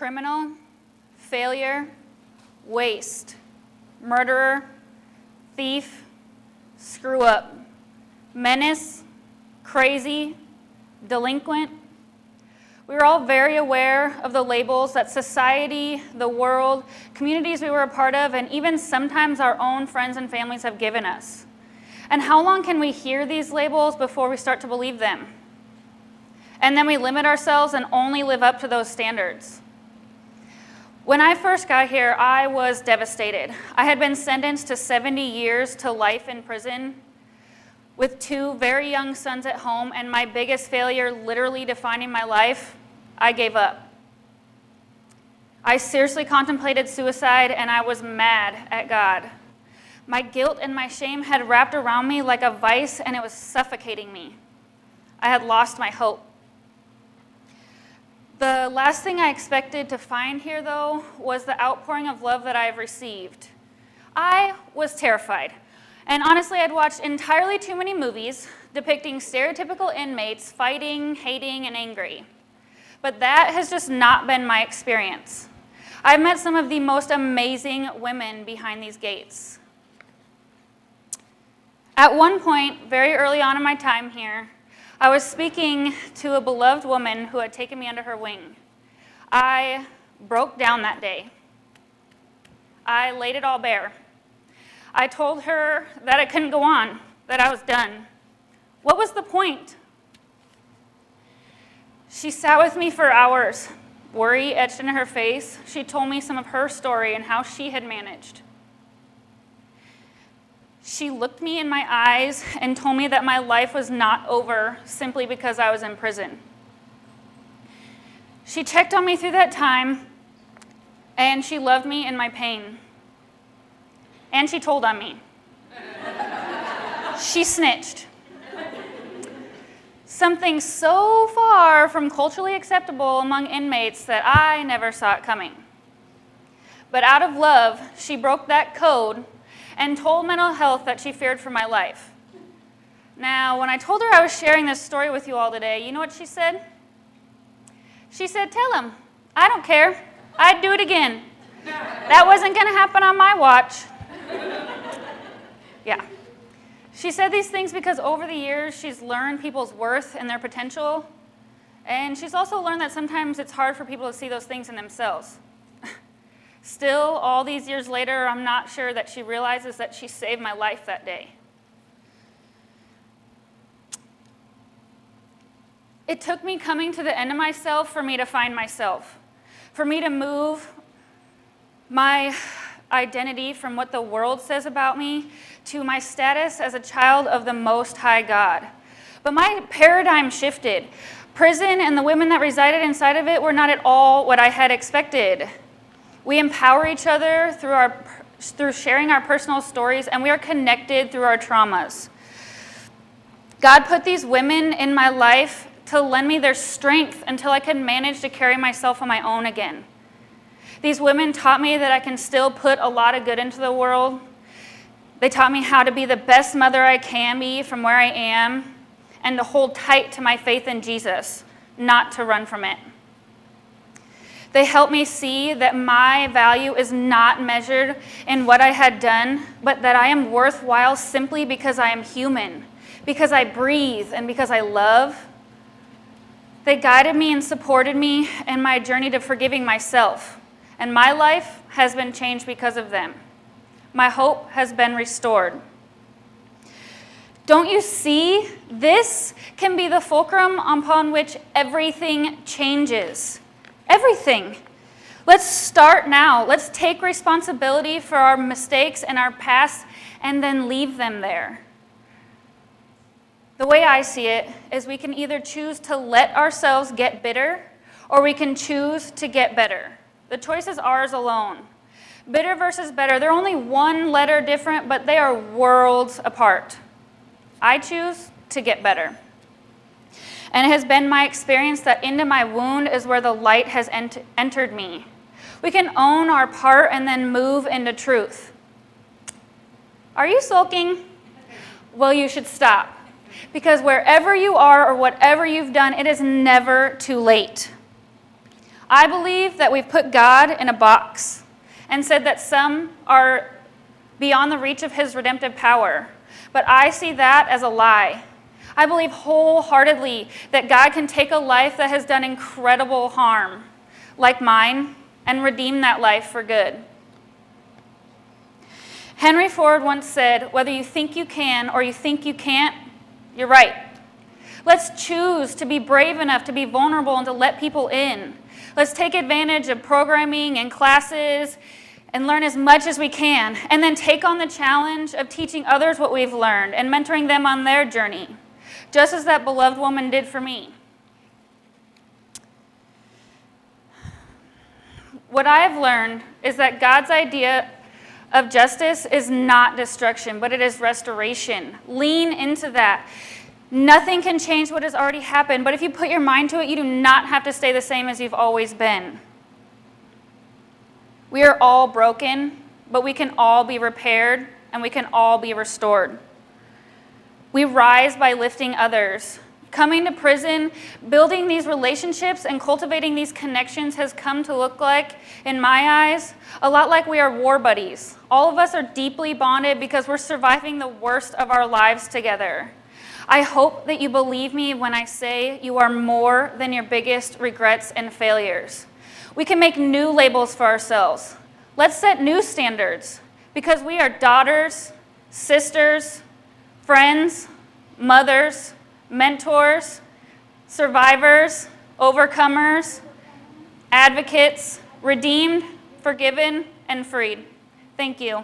criminal, failure, waste, murderer, thief, screw up, menace, crazy, delinquent. We were all very aware of the labels that society, the world, communities we were a part of, and even sometimes our own friends and families have given us. And how long can we hear these labels before we start to believe them? And then we limit ourselves and only live up to those standards. When I first got here, I was devastated. I had been sentenced to 70 years to life in prison with 2 very young sons at home, and my biggest failure literally defining my life, I gave up. I seriously contemplated suicide, and I was mad at God. My guilt and my shame had wrapped around me like a vice, and it was suffocating me. I had lost my hope. The last thing I expected to find here, though, was the outpouring of love that I have received. I was terrified. And honestly, I'd watched entirely too many movies depicting stereotypical inmates fighting, hating, and angry. But that has just not been my experience. I've met some of the most amazing women behind these gates. At one point, very early on in my time here, I was speaking to a beloved woman who had taken me under her wing. I broke down that day. I laid it all bare. I told her that I couldn't go on, that I was done. What was the point? She sat with me for hours, worry etched into her face. She told me some of her story and how she had managed. She looked me in my eyes and told me that my life was not over simply because I was in prison. She checked on me through that time, and she loved me in my pain. And she told on me. She snitched. Something so far from culturally acceptable among inmates that I never saw it coming. But out of love, she broke that code and told mental health that she feared for my life. Now, when I told her I was sharing this story with you all today, you know what she said? She said, "Tell him. I don't care. I'd do it again. That wasn't going to happen on my watch." Yeah. She said these things because over the years, she's learned people's worth and their potential, and she's also learned that sometimes it's hard for people to see those things in themselves. Still, all these years later, I'm not sure that she realizes that she saved my life that day. It took me coming to the end of myself for me to find myself, for me to move my identity from what the world says about me to my status as a child of the Most High God. But my paradigm shifted. Prison and the women that resided inside of it were not at all what I had expected. We empower each other through sharing our personal stories, and we are connected through our traumas. God put these women in my life to lend me their strength until I could manage to carry myself on my own again. These women taught me that I can still put a lot of good into the world. They taught me how to be the best mother I can be from where I am, and to hold tight to my faith in Jesus, not to run from it. They helped me see that my value is not measured in what I had done, but that I am worthwhile simply because I am human, because I breathe, and because I love. They guided me and supported me in my journey to forgiving myself, and my life has been changed because of them. My hope has been restored. Don't you see? This can be the fulcrum upon which everything changes. Everything. Let's start now. Let's take responsibility for our mistakes and our past and then leave them there. The way I see it is we can either choose to let ourselves get bitter or we can choose to get better. The choice is ours alone. Bitter versus better, they're only one letter different, but they are worlds apart. I choose to get better. And it has been my experience that into my wound is where the light has entered me. We can own our part and then move into truth. Are you sulking? Well, you should stop. Because wherever you are or whatever you've done, it is never too late. I believe that we've put God in a box and said that some are beyond the reach of his redemptive power. But I see that as a lie. I believe wholeheartedly that God can take a life that has done incredible harm, like mine, and redeem that life for good. Henry Ford once said, whether you think you can or you think you can't, you're right. Let's choose to be brave enough to be vulnerable and to let people in. Let's take advantage of programming and classes and learn as much as we can, and then take on the challenge of teaching others what we've learned and mentoring them on their journey, just as that beloved woman did for me. What I've learned is that God's idea of justice is not destruction, but it is restoration. Lean into that. Nothing can change what has already happened, but if you put your mind to it, you do not have to stay the same as you've always been. We are all broken, but we can all be repaired, and we can all be restored. We rise by lifting others. Coming to prison, building these relationships and cultivating these connections has come to look like, in my eyes, a lot like we are war buddies. All of us are deeply bonded because we're surviving the worst of our lives together. I hope that you believe me when I say you are more than your biggest regrets and failures. We can make new labels for ourselves. Let's set new standards because we are daughters, sisters, friends, mothers, mentors, survivors, overcomers, advocates, redeemed, forgiven, and freed. Thank you.